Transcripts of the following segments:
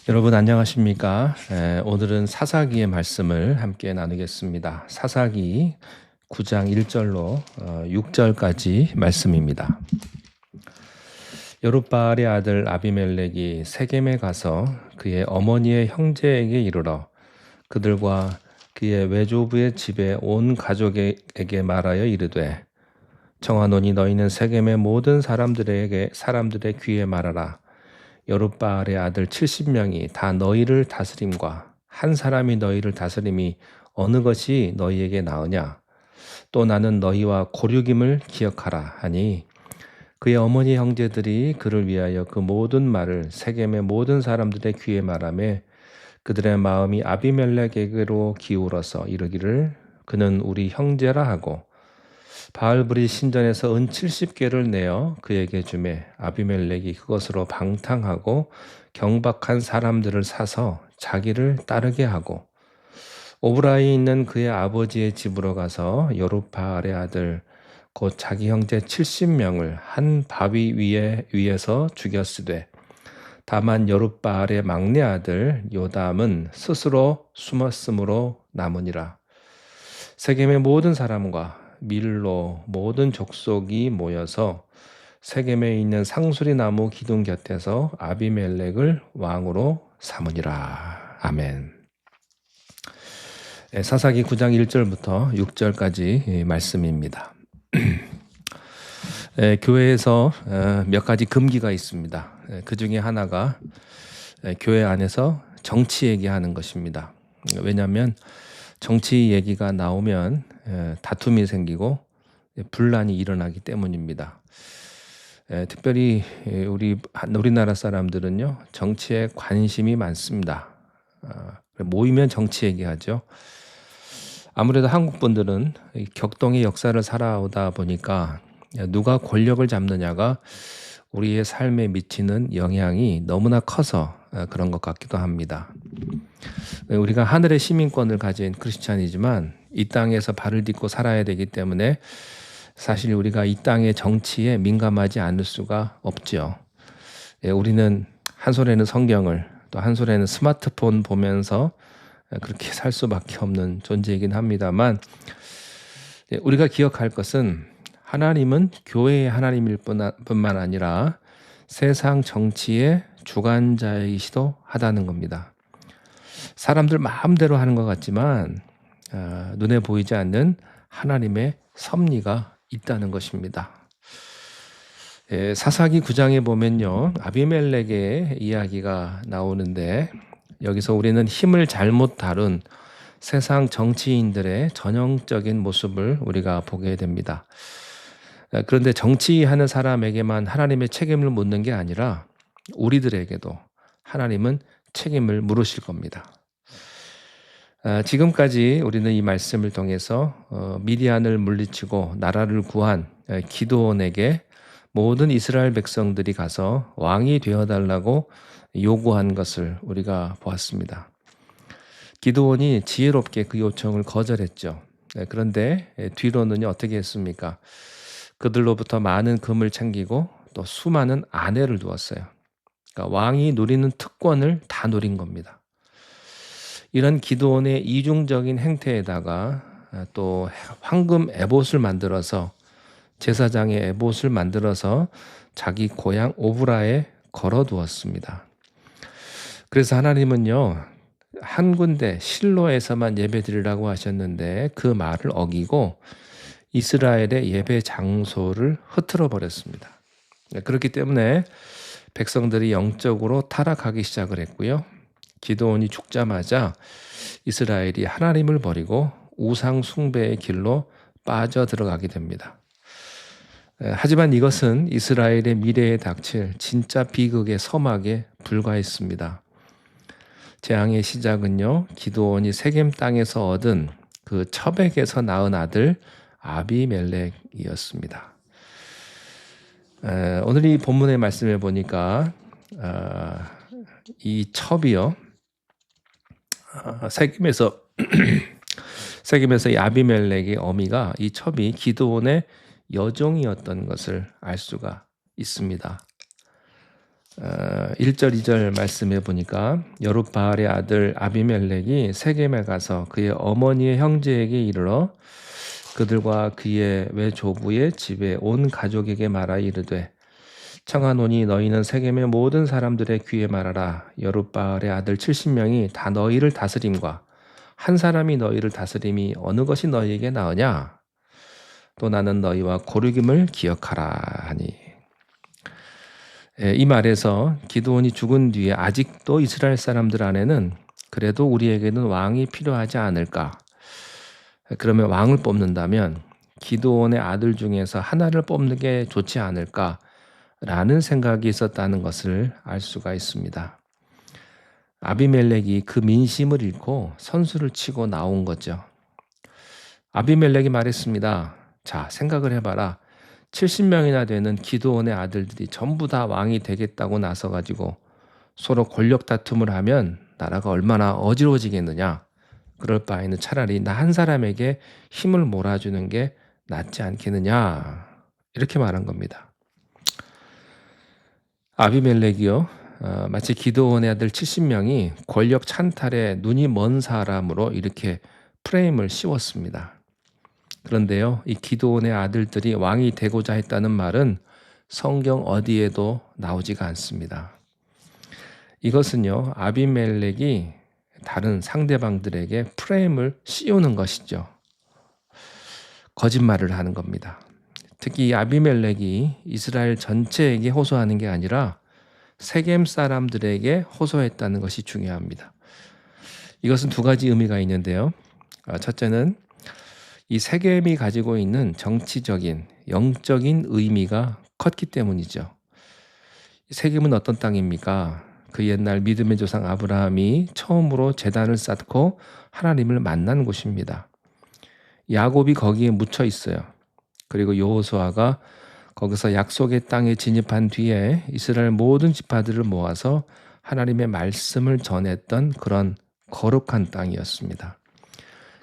여러분 안녕하십니까? 오늘은 사사기의 말씀을 함께 나누겠습니다. 사사기 9장 1절로 6절까지 말씀입니다. 여룻바알의 아들 아비멜렉이 세겜에 가서 그의 어머니의 형제에게 이르러 그들과 그의 외조부의 집에 온 가족에게 말하여 이르되 청하노니 너희는 세겜의 모든 사람들의 귀에 말하라. 여룻바알의 아들 70명이 다 너희를 다스림과 한 사람이 너희를 다스림이 어느 것이 너희에게 나으냐? 또 나는 너희와 고륙임을 기억하라 하니 그의 어머니 형제들이 그를 위하여 그 모든 말을 세겜의 모든 사람들의 귀에 말하며 그들의 마음이 아비멜렉에게로 기울어서 이르기를 그는 우리 형제라 하고 바알브리 신전에서 은 70개를 내어 그에게 주매 아비멜렉이 그것으로 방탕하고 경박한 사람들을 사서 자기를 따르게 하고 오브라에 있는 그의 아버지의 집으로 가서 여룻바알의 아들 곧 자기 형제 70명을 한 바위 위에서 죽였으되 다만 여룻바알의 막내 아들 요담은 스스로 숨었으므로 남으니라. 세겜의 모든 사람과 밀로 모든 족속이 모여서 세겜에 있는 상수리 나무 기둥 곁에서 아비멜렉을 왕으로 삼으니라. 아멘. 사사기 9장 1절부터 6절까지 말씀입니다. 교회에서 몇 가지 금기가 있습니다. 그 중에 하나가 교회 안에서 정치 얘기하는 것입니다. 왜냐하면 정치 얘기가 나오면 다툼이 생기고 분란이 일어나기 때문입니다. 특별히 우리나라 사람들은요 정치에 관심이 많습니다. 모이면 정치 얘기하죠. 아무래도 한국 분들은 격동의 역사를 살아오다 보니까 누가 권력을 잡느냐가 우리의 삶에 미치는 영향이 너무나 커서 그런 것 같기도 합니다. 우리가 하늘의 시민권을 가진 크리스찬이지만 이 땅에서 발을 딛고 살아야 되기 때문에 사실 우리가 이 땅의 정치에 민감하지 않을 수가 없죠. 우리는 한 손에는 성경을 또 한 손에는 스마트폰 보면서 그렇게 살 수밖에 없는 존재이긴 합니다만 우리가 기억할 것은 하나님은 교회의 하나님일 뿐만 아니라 세상 정치의 주관자이시도 하다는 겁니다. 사람들 마음대로 하는 것 같지만 눈에 보이지 않는 하나님의 섭리가 있다는 것입니다. 사사기 9장에 보면요 아비멜렉의 이야기가 나오는데 여기서 우리는 힘을 잘못 다룬 세상 정치인들의 전형적인 모습을 우리가 보게 됩니다. 그런데 정치하는 사람에게만 하나님의 책임을 묻는 게 아니라 우리들에게도 하나님은 책임을 물으실 겁니다. 지금까지 우리는 이 말씀을 통해서 미디안을 물리치고 나라를 구한 기드온에게 모든 이스라엘 백성들이 가서 왕이 되어달라고 요구한 것을 우리가 보았습니다. 기드온이 지혜롭게 그 요청을 거절했죠. 그런데 뒤로는 어떻게 했습니까? 그들로부터 많은 금을 챙기고 또 수많은 아내를 두었어요. 그러니까 왕이 누리는 특권을 다 누린 겁니다. 이런 기드온의 이중적인 행태에다가 또 황금 에봇을 만들어서 제사장의 에봇을 만들어서 자기 고향 오브라에 걸어두었습니다. 그래서 하나님은요 한 군데 실로에서만 예배드리라고 하셨는데 그 말을 어기고 이스라엘의 예배 장소를 흐트러 버렸습니다. 그렇기 때문에 백성들이 영적으로 타락하기 시작을 했고요. 기드온이 죽자마자 이스라엘이 하나님을 버리고 우상 숭배의 길로 빠져 들어가게 됩니다. 하지만 이것은 이스라엘의 미래에 닥칠 진짜 비극의 서막에 불과했습니다. 재앙의 시작은요, 기드온이 세겜 땅에서 얻은 그 첩에게서 낳은 아들 아비멜렉이었습니다. 오늘 이 본문의 말씀을 보니까 이 첩이요, 세겜에서 이 아비멜렉의 어미가 이 첩이 기드온의 여종이었던 것을 알 수가 있습니다. 1절 2절 말씀해 보니까 여룻바알의 아들 아비멜렉이 세겜에 가서 그의 어머니의 형제에게 이르러 그들과 그의 외조부의 집에 온 가족에게 말하 이르되 청하노니 너희는 세겜의 모든 사람들의 귀에 말하라. 여룻바알의 아들 70명이 다 너희를 다스림과 한 사람이 너희를 다스림이 어느 것이 너희에게 나으냐? 또 나는 너희와 고르김을 기억하라 하니. 이 말에서 기드온이 죽은 뒤에 아직도 이스라엘 사람들 안에는 그래도 우리에게는 왕이 필요하지 않을까? 그러면 왕을 뽑는다면 기드온의 아들 중에서 하나를 뽑는 게 좋지 않을까? 라는 생각이 있었다는 것을 알 수가 있습니다. 아비멜렉이 그 민심을 잃고 선수를 치고 나온 거죠. 아비멜렉이 말했습니다. 자, 생각을 해봐라. 70명이나 되는 기드온의 아들들이 전부 다 왕이 되겠다고 나서가지고 서로 권력 다툼을 하면 나라가 얼마나 어지러워지겠느냐. 그럴 바에는 차라리 나 한 사람에게 힘을 몰아주는 게 낫지 않겠느냐. 이렇게 말한 겁니다. 아비멜렉이요. 마치 기드온의 아들 70명이 권력 찬탈에 눈이 먼 사람으로 이렇게 프레임을 씌웠습니다. 그런데요, 이 기드온의 아들들이 왕이 되고자 했다는 말은 성경 어디에도 나오지가 않습니다. 이것은요, 아비멜렉이 다른 상대방들에게 프레임을 씌우는 것이죠. 거짓말을 하는 겁니다. 특히 이 아비멜렉이 이스라엘 전체에게 호소하는 게 아니라 세겜 사람들에게 호소했다는 것이 중요합니다. 이것은 두 가지 의미가 있는데요. 첫째는 이 세겜이 가지고 있는 정치적인, 영적인 의미가 컸기 때문이죠. 세겜은 어떤 땅입니까? 그 옛날 믿음의 조상 아브라함이 처음으로 제단을 쌓고 하나님을 만난 곳입니다. 야곱이 거기에 묻혀 있어요. 그리고 여호수아가 거기서 약속의 땅에 진입한 뒤에 이스라엘 모든 지파들을 모아서 하나님의 말씀을 전했던 그런 거룩한 땅이었습니다.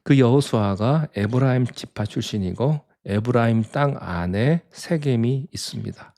그 여호수아가 에브라임 지파 출신이고 에브라임 땅 안에 세겜이 있습니다.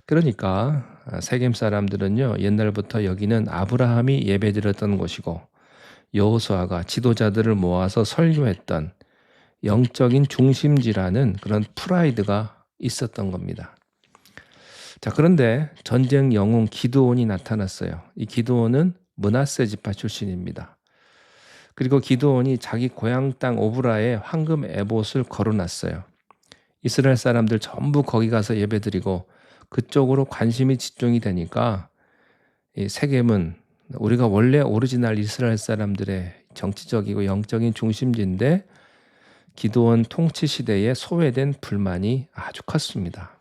그러니까 세겜 사람들은요, 옛날부터 여기는 아브라함이 예배드렸던 곳이고 여호수아가 지도자들을 모아서 설교했던 영적인 중심지라는 그런 프라이드가 있었던 겁니다. 자, 그런데 전쟁 영웅 기드온이 나타났어요. 이 기드온은 므낫세 지파 출신입니다. 그리고 기드온이 자기 고향 땅 오브라에 황금 에봇을 걸어놨어요. 이스라엘 사람들 전부 거기 가서 예배드리고 그쪽으로 관심이 집중이 되니까 이 세겜은 우리가 원래 오리지널 이스라엘 사람들의 정치적이고 영적인 중심지인데 기드온 통치 시대에 소외된 불만이 아주 컸습니다.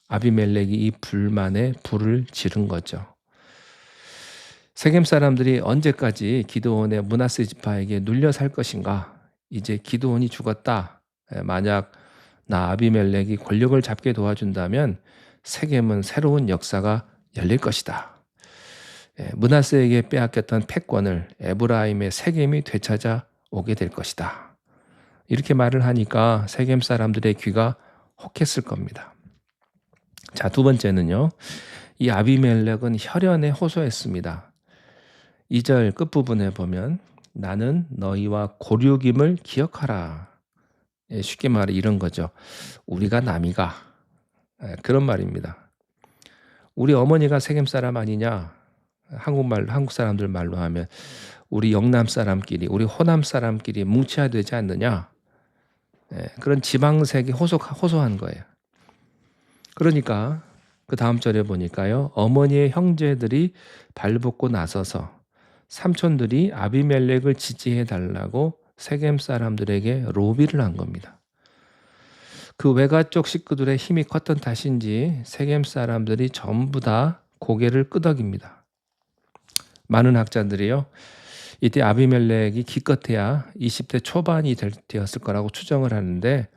아비멜렉이 이 불만에 불을 지른 거죠. 세겜 사람들이 언제까지 기드온의 므낫세 지파에게 눌려 살 것인가? 이제 기드온이 죽었다. 만약 나 아비멜렉이 권력을 잡게 도와준다면 세겜은 새로운 역사가 열릴 것이다. 므낫세에게 빼앗겼던 패권을 에브라임의 세겜이 되찾아 오게 될 것이다. 이렇게 말을 하니까 세겜 사람들의 귀가 혹했을 겁니다. 자, 두 번째는요. 이 아비멜렉은 혈연에 호소했습니다. 2절 끝부분에 보면 나는 너희와 고륙임을 기억하라. 쉽게 말해 이런 거죠. 우리가 남이가. 그런 말입니다. 우리 어머니가 세겜 사람 아니냐? 한국 사람들 말로 하면 우리 영남 사람끼리, 우리 호남 사람끼리 뭉쳐야 되지 않느냐? 그런 지방색이 호소한 거예요. 그러니까 그 다음 절에 보니까요. 어머니의 형제들이 발벗고 나서서 삼촌들이 아비멜렉을 지지해 달라고 세겜 사람들에게 로비를 한 겁니다. 그 외가 쪽 식구들의 힘이 컸던 탓인지 세겜 사람들이 전부 다 고개를 끄덕입니다. 많은 학자들이요. 이때 아비멜렉이 기껏해야 20대 초반이 되었을 거라고 추정을 하는데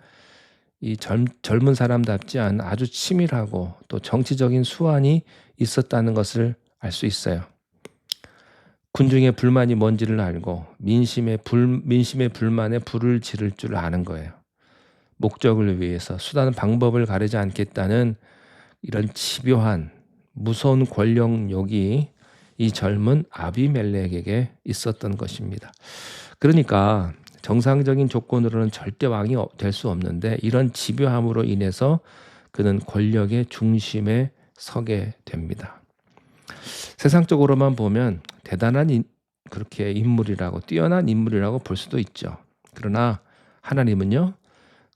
이 젊은 사람답지 않은 아주 치밀하고 또 정치적인 수완이 있었다는 것을 알 수 있어요. 군중의 불만이 뭔지를 알고 민심의 불만에 불을 지를 줄 아는 거예요. 목적을 위해서 수단 방법을 가리지 않겠다는 이런 집요한 무서운 권력욕이 이 젊은 아비멜렉에게 있었던 것입니다. 그러니까 정상적인 조건으로는 절대 왕이 될 수 없는데 이런 집요함으로 인해서 그는 권력의 중심에 서게 됩니다. 세상적으로만 보면 대단한 그렇게 인물이라고 뛰어난 인물이라고 볼 수도 있죠. 그러나 하나님은요,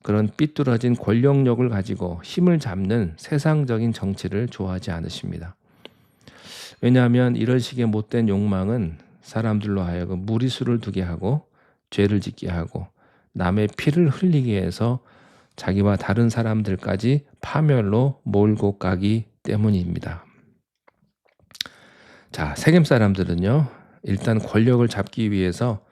그런 삐뚤어진 권력력을 가지고 힘을 잡는 세상적인 정치를 좋아하지 않으십니다. 왜냐하면 이런 식의 못된 욕망은 사람들로 하여금 무리수를 두게 하고 죄를 짓게 하고 남의 피를 흘리게 해서 자기와 다른 사람들까지 파멸로 몰고 가기 때문입니다. 자, 세겜 사람들은요, 일단 권력을 잡기 위해서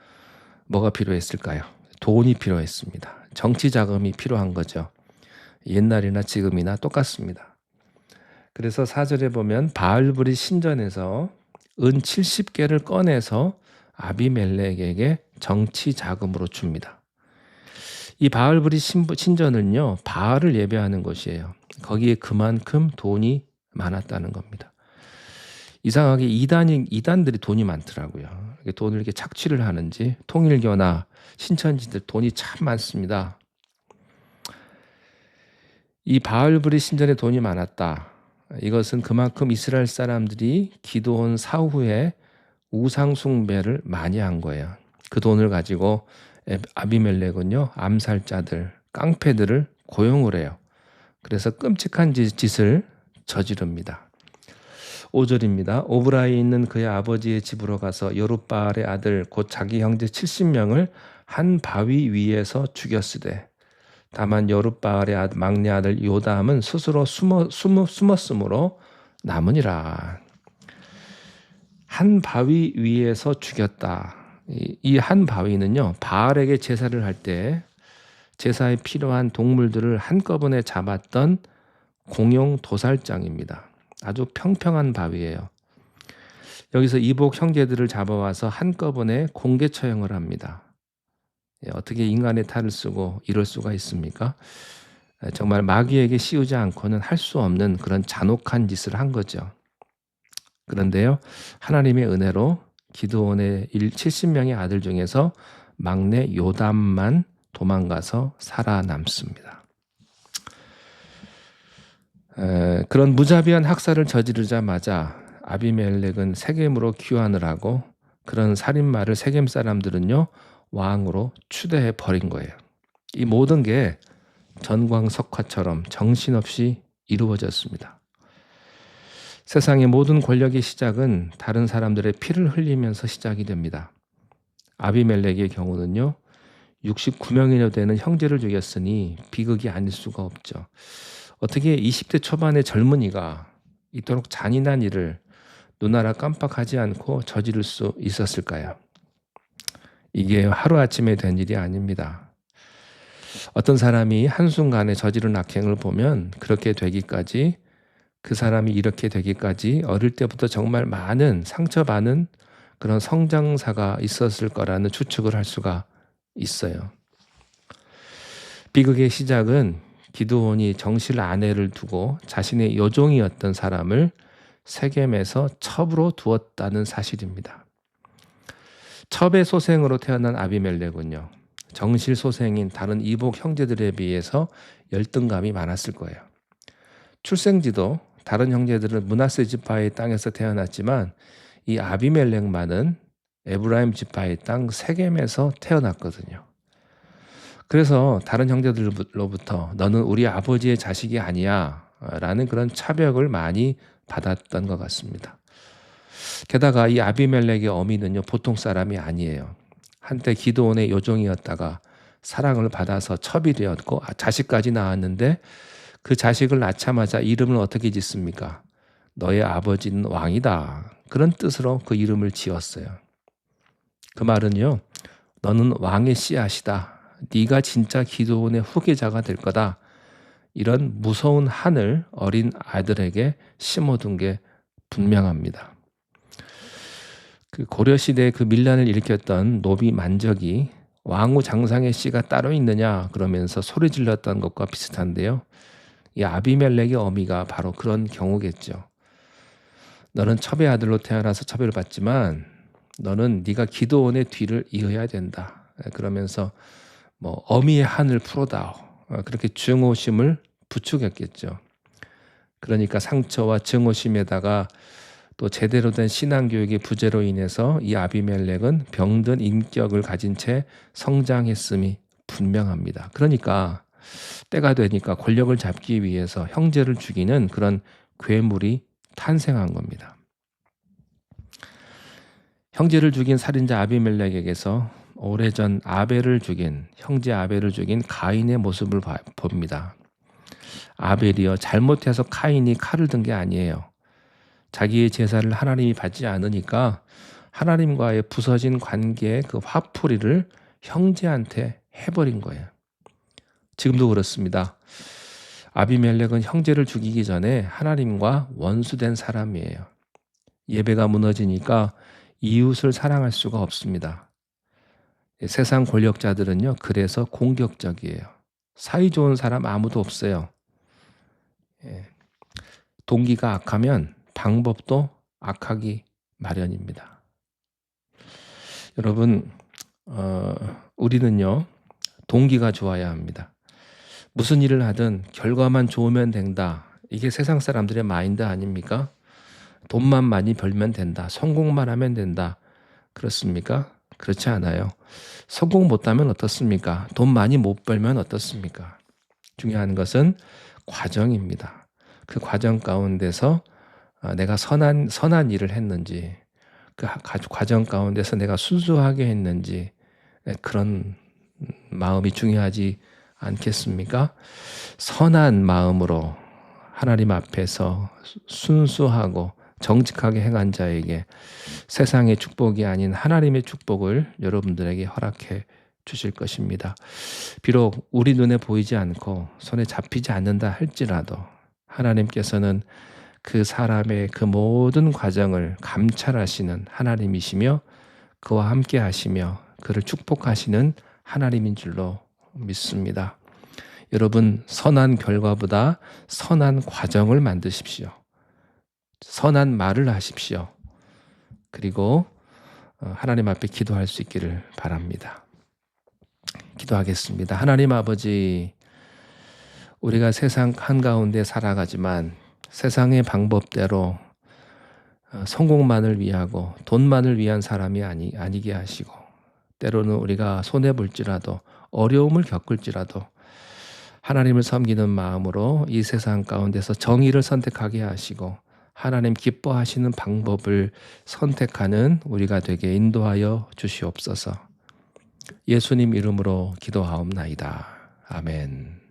뭐가 필요했을까요? 돈이 필요했습니다. 정치 자금이 필요한 거죠. 옛날이나 지금이나 똑같습니다. 그래서 4절에 보면 바알브리 신전에서 은 70개를 꺼내서 아비멜렉에게 정치 자금으로 줍니다. 이 바알브리 신전은요, 바알을 예배하는 곳이에요. 거기에 그만큼 돈이 많았다는 겁니다. 이상하게 이단들이 돈이 많더라고요. 돈을 이렇게 착취를 하는지 통일교나 신천지들 돈이 참 많습니다. 이 바알브리 신전에 돈이 많았다. 이것은 그만큼 이스라엘 사람들이 기드온 사후에 우상 숭배를 많이 한 거예요. 그 돈을 가지고 아비멜렉은요, 암살자들, 깡패들을 고용을 해요. 그래서 끔찍한 짓을 저지릅니다. 5절입니다. 오브라에 있는 그의 아버지의 집으로 가서 여룻바알의 아들 곧 자기 형제 70명을 한 바위 위에서 죽였으되 다만 여룻바알의 막내 아들 요담은 스스로 숨었으므로 남으니라. 한 바위 위에서 죽였다. 이 한 바위는요, 바알에게 제사를 할 때 제사에 필요한 동물들을 한꺼번에 잡았던 공용 도살장입니다. 아주 평평한 바위예요. 여기서 이복 형제들을 잡아와서 한꺼번에 공개 처형을 합니다. 어떻게 인간의 탈을 쓰고 이럴 수가 있습니까? 정말 마귀에게 씌우지 않고는 할 수 없는 그런 잔혹한 짓을 한 거죠. 그런데요, 하나님의 은혜로 기드온의 70명의 아들 중에서 막내 요담만 도망가서 살아남습니다. 그런 무자비한 학살을 저지르자마자 아비멜렉은 세겜으로 귀환을 하고 그런 살인마를 세겜 사람들은요, 왕으로 추대해 버린 거예요. 이 모든 게 전광석화처럼 정신없이 이루어졌습니다. 세상의 모든 권력의 시작은 다른 사람들의 피를 흘리면서 시작이 됩니다. 아비멜렉의 경우는요, 69명이나 되는 형제를 죽였으니 비극이 아닐 수가 없죠. 어떻게 20대 초반의 젊은이가 이토록 잔인한 일을 눈알아 깜빡하지 않고 저지를 수 있었을까요? 이게 하루아침에 된 일이 아닙니다. 어떤 사람이 한순간에 저지른 악행을 보면 그렇게 되기까지, 그 사람이 이렇게 되기까지 어릴 때부터 정말 많은 상처받은 그런 성장사가 있었을 거라는 추측을 할 수가 있어요. 비극의 시작은 기드온이 정실 아내를 두고 자신의 여종이었던 사람을 세겜에서 첩으로 두었다는 사실입니다. 첩의 소생으로 태어난 아비멜렉은요, 정실 소생인 다른 이복 형제들에 비해서 열등감이 많았을 거예요. 출생지도 다른 형제들은 므낫세 지파의 땅에서 태어났지만 이 아비멜렉만은 에브라임 지파의 땅 세겜에서 태어났거든요. 그래서 다른 형제들로부터 너는 우리 아버지의 자식이 아니야 라는 그런 차벽을 많이 받았던 것 같습니다. 게다가 이 아비멜렉의 어미는요, 보통 사람이 아니에요. 한때 기드온의 요종이었다가 사랑을 받아서 첩이 되었고 자식까지 낳았는데 그 자식을 낳자마자 이름을 어떻게 짓습니까? 너의 아버지는 왕이다. 그런 뜻으로 그 이름을 지었어요. 그 말은요, 너는 왕의 씨앗이다. 네가 진짜 기드온의 후계자가 될 거다. 이런 무서운 한을 어린 아들에게 심어둔 게 분명합니다. 그 고려 시대에 그 밀란을 일으켰던 노비 만적이 왕후 장상의 씨가 따로 있느냐 그러면서 소리 질렀던 것과 비슷한데요. 이 아비멜렉의 어미가 바로 그런 경우겠죠. 너는 첩의 아들로 태어나서 첩을 받지만 너는 네가 기드온의 뒤를 이어야 된다. 그러면서 뭐 어미의 한을 풀어다오. 그렇게 증오심을 부추겼겠죠. 그러니까 상처와 증오심에다가 또 제대로 된 신앙교육의 부재로 인해서 이 아비멜렉은 병든 인격을 가진 채 성장했음이 분명합니다. 그러니까 때가 되니까 권력을 잡기 위해서 형제를 죽이는 그런 괴물이 탄생한 겁니다. 형제를 죽인 살인자 아비멜렉에게서 오래전 아벨을 죽인 형제 아벨을 죽인 가인의 모습을 봅니다. 아벨이요, 잘못해서 카인이 칼을 든 게 아니에요. 자기의 제사를 하나님이 받지 않으니까 하나님과의 부서진 관계의 그 화풀이를 형제한테 해버린 거예요. 지금도 그렇습니다. 아비멜렉은 형제를 죽이기 전에 하나님과 원수된 사람이에요. 예배가 무너지니까 이웃을 사랑할 수가 없습니다. 세상 권력자들은요, 그래서 공격적이에요. 사이 좋은 사람 아무도 없어요. 동기가 악하면 방법도 악하기 마련입니다. 여러분, 우리는요, 동기가 좋아야 합니다. 무슨 일을 하든 결과만 좋으면 된다. 이게 세상 사람들의 마인드 아닙니까? 돈만 많이 벌면 된다. 성공만 하면 된다. 그렇습니까? 그렇지 않아요. 성공 못하면 어떻습니까? 돈 많이 못 벌면 어떻습니까? 중요한 것은 과정입니다. 그 과정 가운데서 내가 선한 일을 했는지, 그 과정 가운데서 내가 순수하게 했는지, 그런 마음이 중요하지 않겠습니까? 선한 마음으로 하나님 앞에서 순수하고 정직하게 행한 자에게 세상의 축복이 아닌 하나님의 축복을 여러분들에게 허락해 주실 것입니다. 비록 우리 눈에 보이지 않고 손에 잡히지 않는다 할지라도 하나님께서는 그 사람의 그 모든 과정을 감찰하시는 하나님이시며 그와 함께 하시며 그를 축복하시는 하나님인 줄로 믿습니다. 여러분, 선한 결과보다 선한 과정을 만드십시오. 선한 말을 하십시오. 그리고 하나님 앞에 기도할 수 있기를 바랍니다. 기도하겠습니다. 하나님 아버지, 우리가 세상 한가운데 살아가지만 세상의 방법대로 성공만을 위하고 돈만을 위한 사람이 아니게 하시고, 때로는 우리가 손해볼지라도 어려움을 겪을지라도 하나님을 섬기는 마음으로 이 세상 가운데서 정의를 선택하게 하시고 하나님 기뻐하시는 방법을 선택하는 우리가 되게 인도하여 주시옵소서. 예수님 이름으로 기도하옵나이다. 아멘.